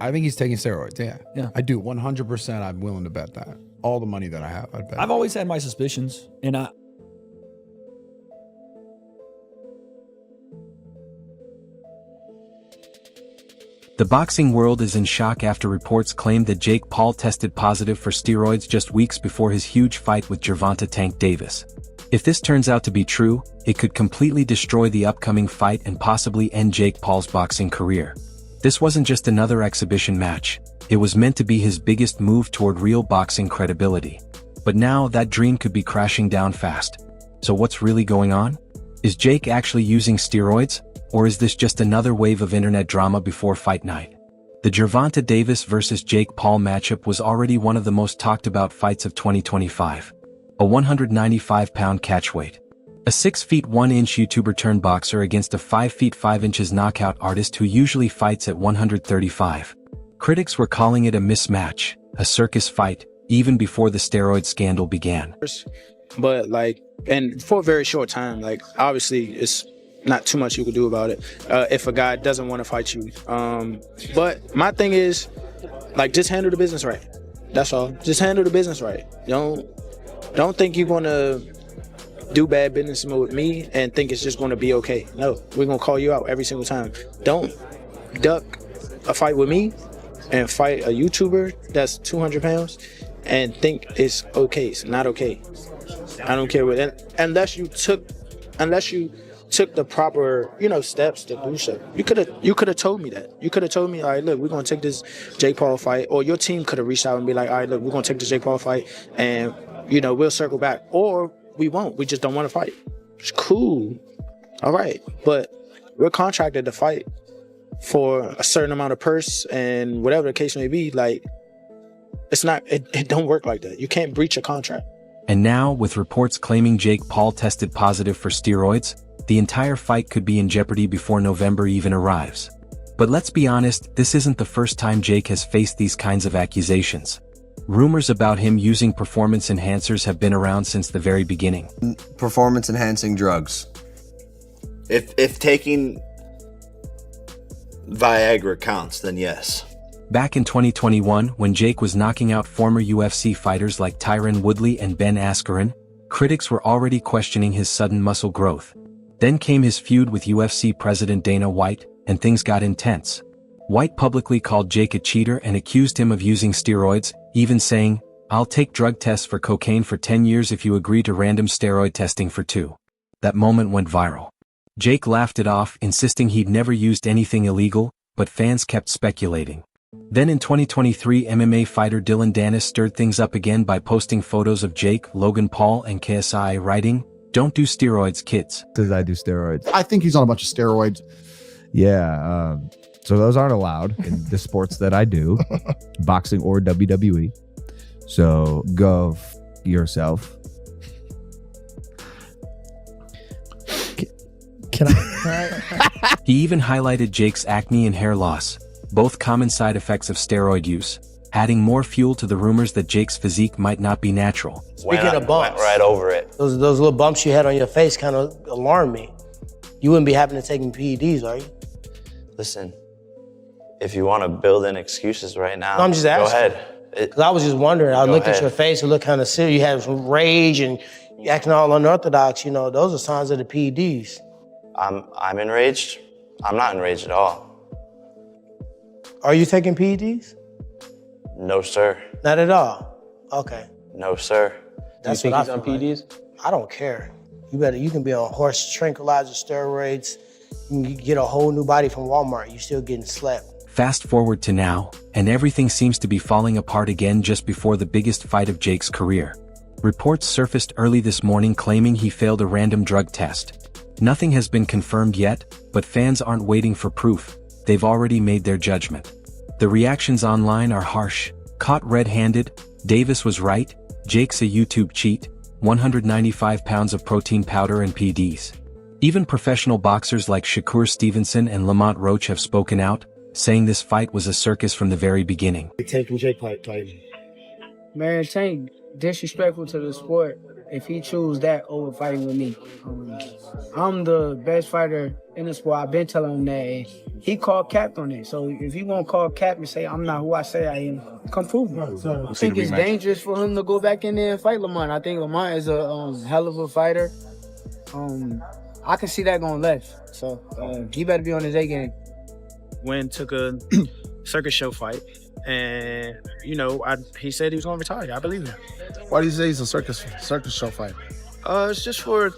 I think he's taking steroids. Yeah. Yeah. I do. 100%. I'm willing to bet that. All the money that I have, I'd bet. I've always had my suspicions, and The boxing world is in shock after reports claimed that Jake Paul tested positive for steroids just weeks before his huge fight with Gervonta "Tank" Davis. If this turns out to be true, it could completely destroy the upcoming fight and possibly end Jake Paul's boxing career. This wasn't just another exhibition match, it was meant to be his biggest move toward real boxing credibility. But now that dream could be crashing down fast. So what's really going on? Is Jake actually using steroids? Or is this just another wave of internet drama before fight night? The Gervonta Davis vs Jake Paul matchup was already one of the most talked about fights of 2025. A 195-pound catchweight. A 6 feet 1 inch YouTuber turned boxer against a 5 feet 5 inches knockout artist who usually fights at 135. Critics were calling it a mismatch, a circus fight, even before the steroid scandal began. But and for a very short time, obviously it's not too much you could do about it if a guy doesn't want to fight you. But my thing is, just handle the business right. That's all. Just handle the business right. Don't think you're gonna do bad business with me and think it's just gonna be okay. No, we're gonna call you out every single time. Don't duck a fight with me and fight a YouTuber that's 200 pounds and think it's okay. It's not okay. I don't care what, unless you took the proper, steps to do so. You could have told me that. You could have told me, all right, look, we're gonna take this Jake Paul fight, or your team could have reached out and be like, all right, look, we're gonna take this Jake Paul fight, and we'll circle back, or we won't. We just don't want to fight. It's cool, all right, but we're contracted to fight for a certain amount of purse and whatever the case may be. It's not. It don't work like that. You can't breach a contract. And now, with reports claiming Jake Paul tested positive for steroids, the entire fight could be in jeopardy before November even arrives. But let's be honest, this isn't the first time Jake has faced these kinds of accusations. Rumors about him using performance enhancers have been around since the very beginning. Performance-enhancing drugs. If taking Viagra counts, then yes. Back in 2021, when Jake was knocking out former UFC fighters like Tyron Woodley and Ben Askren, critics were already questioning his sudden muscle growth. Then came his feud with UFC president Dana White, and things got intense. White publicly called Jake a cheater and accused him of using steroids, even saying, "I'll take drug tests for cocaine for 10 years if you agree to random steroid testing for 2. That moment went viral. Jake laughed it off, insisting he'd never used anything illegal, but fans kept speculating. Then in 2023, MMA fighter Dylan Dennis stirred things up again by posting photos of Jake, Logan Paul, and KSI, writing, "Don't do steroids, kids." Says I do steroids. I think he's on a bunch of steroids. Yeah, so those aren't allowed in the sports that I do, boxing or WWE. So go yourself. Can I? He even highlighted Jake's acne and hair loss, both common side effects of steroid use, adding more fuel to the rumors that Jake's physique might not be natural. Speaking of bumps, went right over it. those little bumps you had on your face kind of alarmed me. You wouldn't be having to take PEDs, are you? Listen, if you want to build in excuses right now, No, I'm just go asking. ahead. Because I was just wondering. I Go looked at ahead. your face, it looked kind of serious. You had some rage and you acting all unorthodox. Those are signs of the PEDs. I'm enraged. I'm not enraged at all. Are you taking PEDs? No, sir. Not at all. Okay. No, sir. That's Do you what think I he's on feel like. PEDs? I don't care. You can be on horse tranquilizer steroids. You can get a whole new body from Walmart. You're still getting slept. Fast forward to now, and everything seems to be falling apart again just before the biggest fight of Jake's career. Reports surfaced early this morning claiming he failed a random drug test. Nothing has been confirmed yet, but fans aren't waiting for proof. They've already made their judgment. The reactions online are harsh. Caught red-handed, Davis was right, Jake's a YouTube cheat, 195 pounds of protein powder and PEDs. Even professional boxers like Shakur Stevenson and Lamont Roach have spoken out, saying this fight was a circus from the very beginning. Tank and Jake fighting. Man, Tank disrespectful to the sport if he choose that over fighting with me. I'm the best fighter in the sport. I've been telling him that. And he called cap on it. So if you want to call cap and say, I'm not who I say I am, come prove it. I think it's dangerous for him to go back in there and fight Lamont. I think Lamont is a hell of a fighter. I can see that going left. So he better be on his A game. Wynn took a circus show fight, and he said he was going to retire. I believe him. Why do you say he's a circus show fighter? It's just for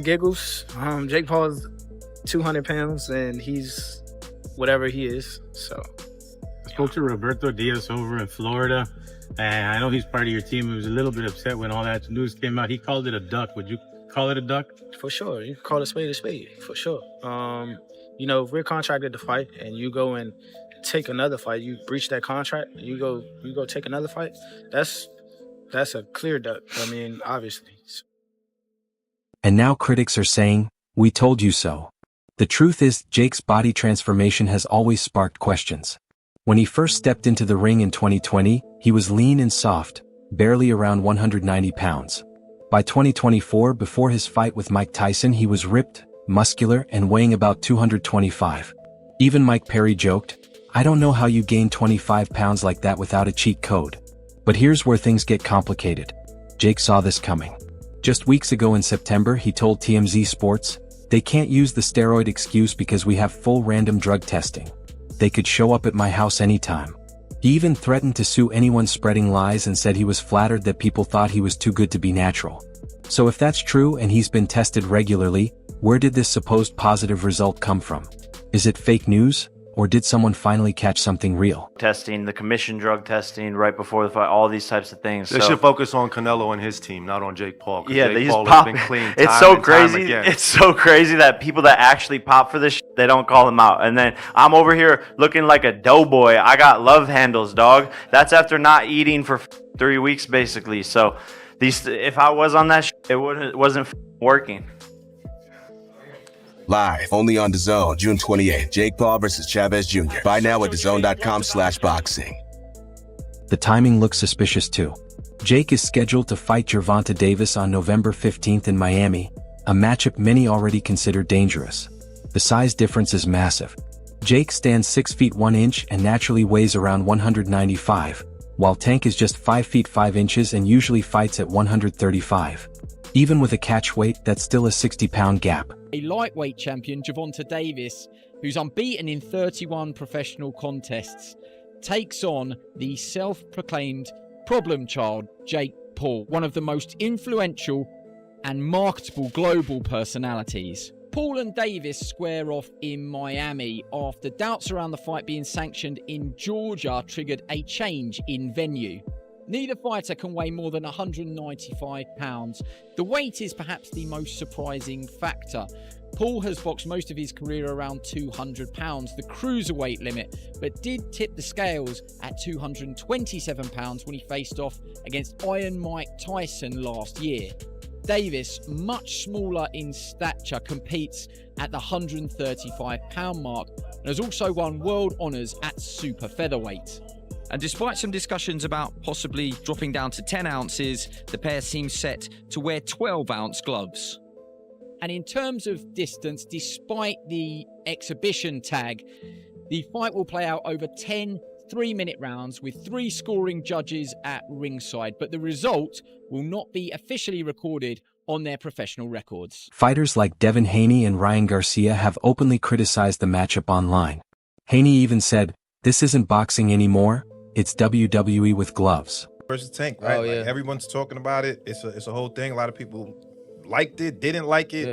giggles. Jake Paul is 200 pounds, and he's whatever he is. So I spoke to Roberto Diaz over in Florida, and I know he's part of your team. He was a little bit upset when all that news came out. He called it a duck. Would you call it a duck? For sure. You can call it a spade, for sure. If we're contracted to fight and you go and take another fight, you breach that contract, and you go take another fight, that's a clear duck. I mean, obviously. And now critics are saying, we told you so. The truth is, Jake's body transformation has always sparked questions. When he first stepped into the ring in 2020, he was lean and soft, barely around 190 pounds. By 2024, before his fight with Mike Tyson, he was ripped, muscular, and weighing about 225. Even Mike Perry joked, I don't know how you gain 25 pounds like that without a cheat code. But here's where things get complicated. Jake saw this coming. Just weeks ago in September, he told TMZ Sports, they can't use the steroid excuse because we have full random drug testing. They could show up at my house anytime. He even threatened to sue anyone spreading lies and said he was flattered that people thought he was too good to be natural. So if that's true and he's been tested regularly, where did this supposed positive result come from? Is it fake news? Or did someone finally catch something real? Testing, the commission drug testing right before the fight, all these types of things. They should focus on Canelo and his team, not on Jake Paul. Yeah, Jake they just Paul pop. Has been clean It's so crazy. It's so crazy that people that actually pop for this they don't call him out. And then I'm over here looking like a doughboy. I got love handles, dog. That's after not eating for 3 weeks, basically. So if I was on that it wasn't working. Live, only on DAZN, June 28th. Jake Paul versus Chavez Jr. Buy now at DAZN.com/boxing. The timing looks suspicious too. Jake is scheduled to fight Gervonta Davis on November 15th in Miami, a matchup many already consider dangerous. The size difference is massive. Jake stands 6 feet 1 inch and naturally weighs around 195, while Tank is just 5 feet 5 inches and usually fights at 135. Even with a catch weight, that's still a 60-pound gap. A lightweight champion, Gervonta Davis, who's unbeaten in 31 professional contests, takes on the self-proclaimed problem child, Jake Paul, one of the most influential and marketable global personalities. Paul and Davis square off in Miami after doubts around the fight being sanctioned in Georgia triggered a change in venue. Neither fighter can weigh more than 195 pounds. The weight is perhaps the most surprising factor. Paul has boxed most of his career around 200 pounds, the cruiserweight limit, but did tip the scales at 227 pounds when he faced off against Iron Mike Tyson last year. Davis, much smaller in stature, competes at the 135 pound mark and has also won world honours at super featherweight. And despite some discussions about possibly dropping down to 10 ounces, the pair seem set to wear 12-ounce gloves. And in terms of distance, despite the exhibition tag, the fight will play out over 10 3-minute rounds with 3 scoring judges at ringside, but the result will not be officially recorded on their professional records. Fighters like Devin Haney and Ryan Garcia have openly criticized the matchup online. Haney even said, "This isn't boxing anymore. It's WWE with gloves." Versus Tank, right? Oh, yeah. Like everyone's talking about it. It's a whole thing. A lot of people liked it, didn't like it.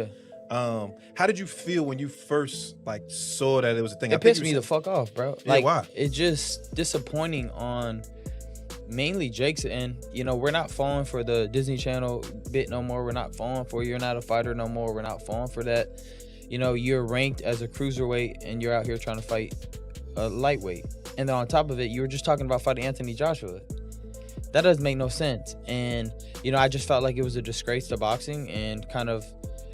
Yeah. How did you feel when you first saw that it was a thing? It pissed me the fuck off, bro. Yeah, why? It's just disappointing on mainly Jake's end. You know, we're not falling for the Disney Channel bit no more. We're not falling for you're not a fighter no more. We're not falling for that. You know, you're ranked as a cruiserweight and you're out here trying to fight a lightweight. And then on top of it, you were just talking about fighting Anthony Joshua. That doesn't make no sense. And, you know, I just felt like it was a disgrace to boxing and kind of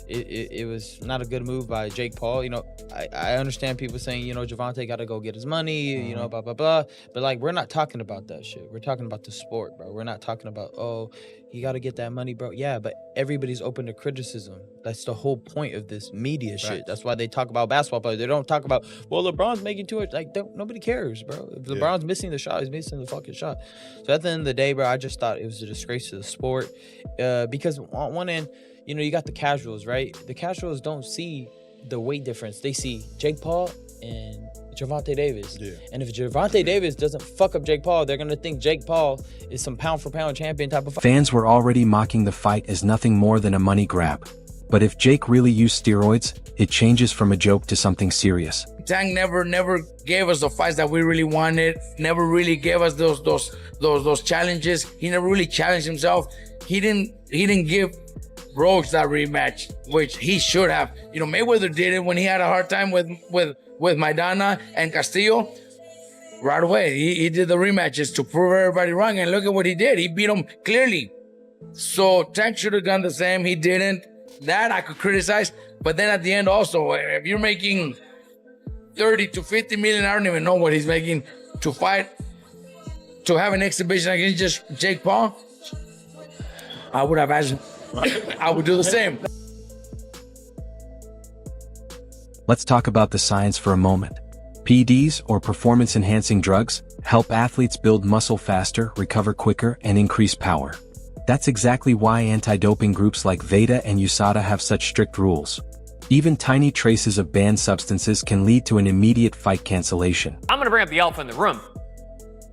it was not a good move by Jake Paul. You know, I understand people saying, you know, Gervonta got to go get his money, you know, blah, blah, blah. But, like, we're not talking about that shit. We're talking about the sport, bro. We're not talking about, oh, you got to get that money, bro. Yeah, but everybody's open to criticism. That's the whole point of this media shit. That's why they talk about basketball players. They don't talk about, well, LeBron's making too much. Like, nobody cares, bro. If LeBron's missing the shot, he's missing the fucking shot. So at the end of the day, bro, I just thought it was a disgrace to the sport. Because on one end, you know, you got the casuals, right? The casuals don't see the weight difference. They see Jake Paul and Gervonta Davis. Yeah. And if Gervonta Davis doesn't fuck up Jake Paul, they're going to think Jake Paul is some pound-for-pound champion type of fight. Fans were already mocking the fight as nothing more than a money grab. But if Jake really used steroids, it changes from a joke to something serious. Tank never gave us the fights that we really wanted. Never really gave us those challenges. He never really challenged himself. He didn't give Rhodes that rematch, which he should have. You know, Mayweather did it when he had a hard time with Maidana and Castillo. Right away, he did the rematches to prove everybody wrong, and look at what he did. He beat them clearly. So Tank should have done the same. He didn't. That I could criticize, but then at the end also, if you're making 30 to 50 million, I don't even know what he's making to fight, to have an exhibition against just Jake Paul, I would have asked. I would do the same. Let's talk about the science for a moment. PEDs, or performance-enhancing drugs, help athletes build muscle faster, recover quicker, and increase power. That's exactly why anti-doping groups like VEDA and USADA have such strict rules. Even tiny traces of banned substances can lead to an immediate fight cancellation. I'm gonna bring up the elephant in the room.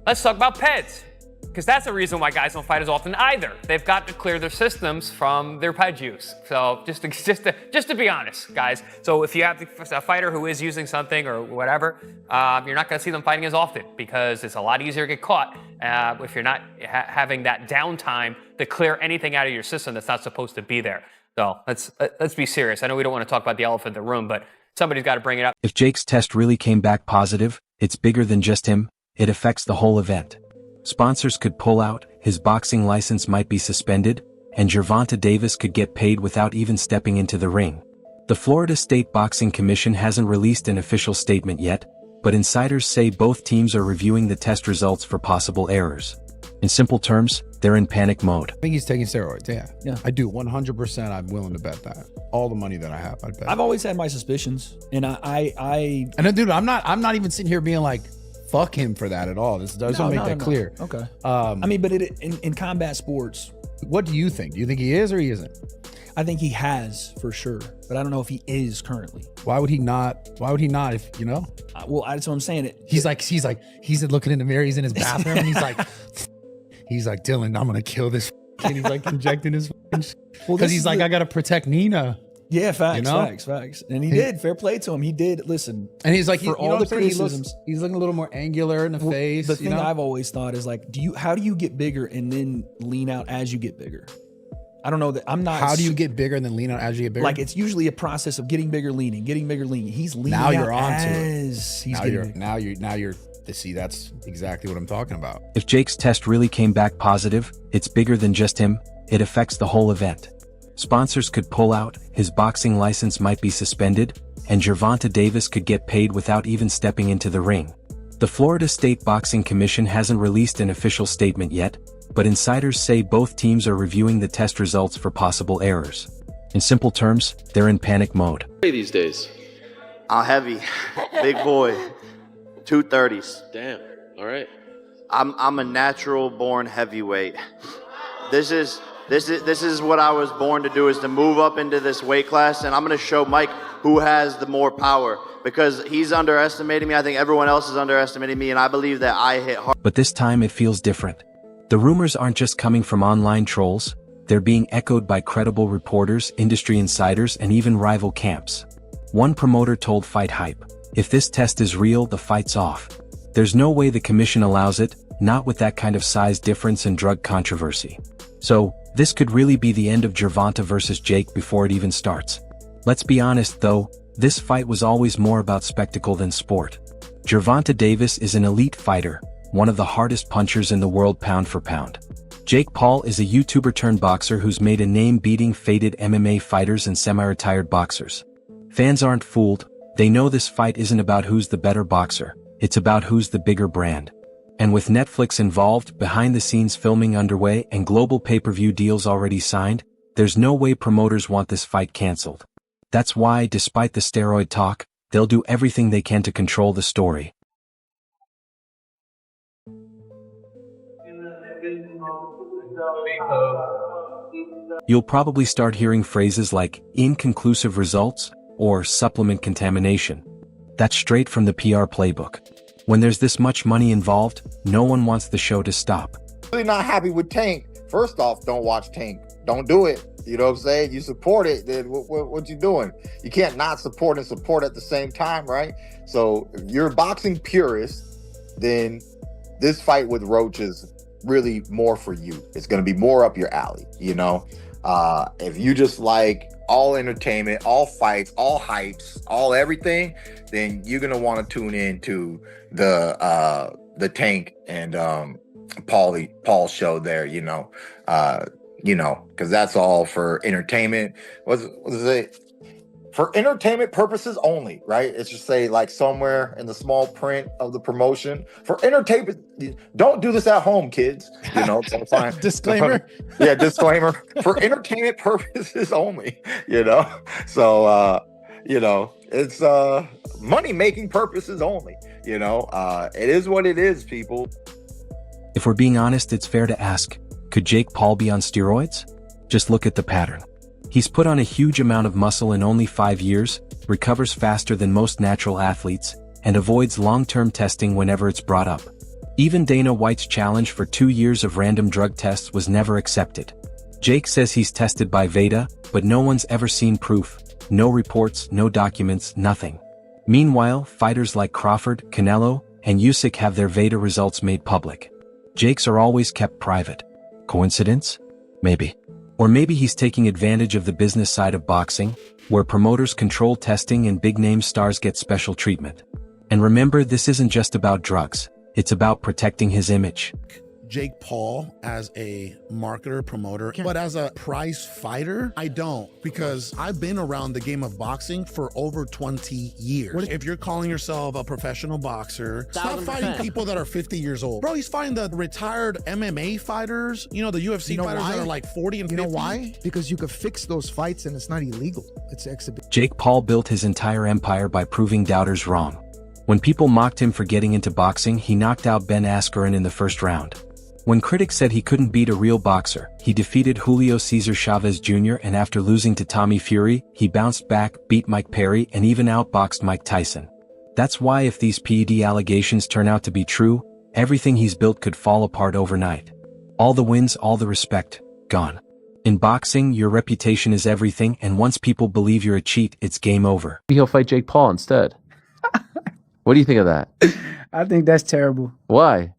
Let's talk about PEDs. Because that's the reason why guys don't fight as often either. They've got to clear their systems from their ped use. So just to be honest, guys. So if you have a fighter who is using something or whatever, you're not going to see them fighting as often because it's a lot easier to get caught if you're not having that downtime to clear anything out of your system that's not supposed to be there. So let's be serious. I know we don't want to talk about the elephant in the room, but somebody's got to bring it up. If Jake's test really came back positive, it's bigger than just him. It affects the whole event. Sponsors could pull out, his boxing license might be suspended, and Gervonta Davis could get paid without even stepping into the ring. The Florida State Boxing Commission hasn't released an official statement yet, but insiders say both teams are reviewing the test results for possible errors. In simple terms, they're in panic mode. I think he's taking steroids, yeah. I do, 100%. I'm willing to bet that. All the money that I have, I'd bet. I've always had my suspicions, and And dude, I'm not even sitting here being like, fuck him for that at all. This doesn't make that clear. Okay. I mean, but in combat sports, what do you think? Do you think he is or he isn't? I think he has for sure, but I don't know if he is currently. Why would he not? Why would he not? If you know? Well, that's what I'm saying. He's looking in the mirror. He's in his bathroom, and he's like, Dylan, I'm gonna kill this. And he's like injecting his. Because he's like, I gotta protect Nina. Yeah, facts. And he did. Fair play to him. He did. Listen. And he's like, for all the criticisms, he's looking a little more angular in the face. The thing I've always thought is like, how do you get bigger and then lean out as you get bigger? I don't know that I'm not. How do you get bigger and then lean out as you get bigger? Like, it's usually a process of getting bigger, leaning. He's leaning now out you're on to as it. He's now you're see, that's exactly what I'm talking about. If Jake's test really came back positive, it's bigger than just him. It affects the whole event. Sponsors could pull out, his boxing license might be suspended, and Gervonta Davis could get paid without even stepping into the ring. The Florida State Boxing Commission hasn't released an official statement yet, but insiders say both teams are reviewing the test results for possible errors. In simple terms, they're in panic mode. These days? I'm heavy, big boy, 230s. Damn, all right. I'm a natural born heavyweight. This is what I was born to do, is to move up into this weight class, and I'm going to show Mike who has the more power, because he's underestimating me. I think everyone else is underestimating me, and I believe that I hit hard. But this time it feels different. The rumors aren't just coming from online trolls, they're being echoed by credible reporters, industry insiders, and even rival camps. One promoter told Fight Hype, "If this test is real, the fight's off. There's no way the commission allows it, not with that kind of size difference and drug controversy." So, this could really be the end of Gervonta versus Jake before it even starts. Let's be honest though, this fight was always more about spectacle than sport. Gervonta Davis is an elite fighter, one of the hardest punchers in the world pound for pound. Jake Paul is a YouTuber turned boxer who's made a name beating faded MMA fighters and semi-retired boxers. Fans aren't fooled, they know this fight isn't about who's the better boxer, it's about who's the bigger brand. And with Netflix involved, behind-the-scenes filming underway, and global pay-per-view deals already signed, there's no way promoters want this fight canceled. That's why, despite the steroid talk, they'll do everything they can to control the story. You'll probably start hearing phrases like inconclusive results or supplement contamination. That's straight from the PR playbook. When there's this much money involved, no one wants the show to stop. Really not happy with Tank. First off, don't watch Tank. Don't do it. You know what I'm saying? You support it, then what you doing? You can't not support and support at the same time, right? So if you're a boxing purist, then this fight with Roach is really more for you. It's going to be more up your alley, you know? If you just like all entertainment, all fights, all hypes, all everything, then you're going to want to tune in to the Tank and Paul show there, you know, because that's all for entertainment. What is it? For entertainment purposes only, right? It's just say like somewhere in the small print of the promotion. For entertainment, don't do this at home, kids. You know, so fine. Disclaimer. Yeah, disclaimer. For entertainment purposes only, you know. So you know, it's money-making purposes only, you know. It is what it is, people. If we're being honest, it's fair to ask, could Jake Paul be on steroids? Just look at the pattern. He's put on a huge amount of muscle in only 5 years, recovers faster than most natural athletes, and avoids long-term testing whenever it's brought up. Even Dana White's challenge for 2 years of random drug tests was never accepted. Jake says he's tested by VEDA, but no one's ever seen proof. No reports, no documents, nothing. Meanwhile, fighters like Crawford, Canelo, and Usyk have their VEDA results made public. Jake's are always kept private. Coincidence? Maybe. Or maybe he's taking advantage of the business side of boxing, where promoters control testing and big-name stars get special treatment. And remember, this isn't just about drugs, it's about protecting his image. Jake Paul as a marketer, promoter, but as a prize fighter, I don't, because I've been around the game of boxing for over 20 years. If you're calling yourself a professional boxer, stop fighting people that are 50 years old. Bro, he's fighting the retired MMA fighters, you know, the UFC fighters that are like 40 and 50. You know why? Because you could fix those fights and it's not illegal. It's exhibition. Jake Paul built his entire empire by proving doubters wrong. When people mocked him for getting into boxing, he knocked out Ben Askren in the first round. When critics said he couldn't beat a real boxer, he defeated Julio Cesar Chavez Jr. and after losing to Tommy Fury, he bounced back, beat Mike Perry, and even outboxed Mike Tyson. That's why if these PED allegations turn out to be true, everything he's built could fall apart overnight. All the wins, all the respect, gone. In boxing, your reputation is everything, and once people believe you're a cheat, it's game over. He'll fight Jake Paul instead. What do you think of that? I think that's terrible. Why?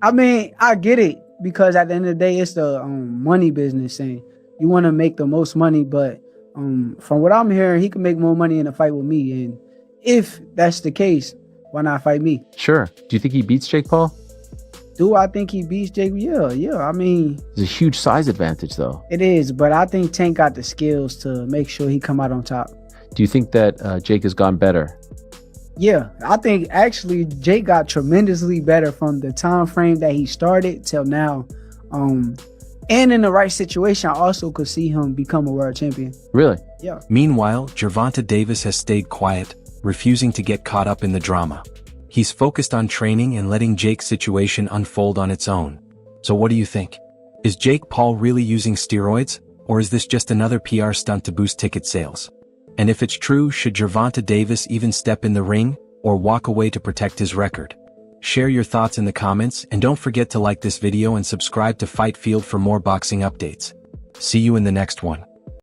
I mean, I get it, because at the end of the day, it's the money business, and you want to make the most money, but from what I'm hearing, he can make more money in a fight with me, and if that's the case, why not fight me? Sure. Do you think he beats Jake Paul? Do I think he beats Jake? Yeah. I mean, there's a huge size advantage, though. It is, but I think Tank got the skills to make sure he come out on top. Do you think that Jake has gone better? Yeah, I think actually Jake got tremendously better from the time frame that he started till now. And in the right situation, I also could see him become a world champion. Really? Yeah. Meanwhile, Gervonta Davis has stayed quiet, refusing to get caught up in the drama. He's focused on training and letting Jake's situation unfold on its own. So what do you think? Is Jake Paul really using steroids, or is this just another PR stunt to boost ticket sales? And if it's true, should Gervonta Davis even step in the ring, or walk away to protect his record? Share your thoughts in the comments, and don't forget to like this video and subscribe to Fight Field for more boxing updates. See you in the next one.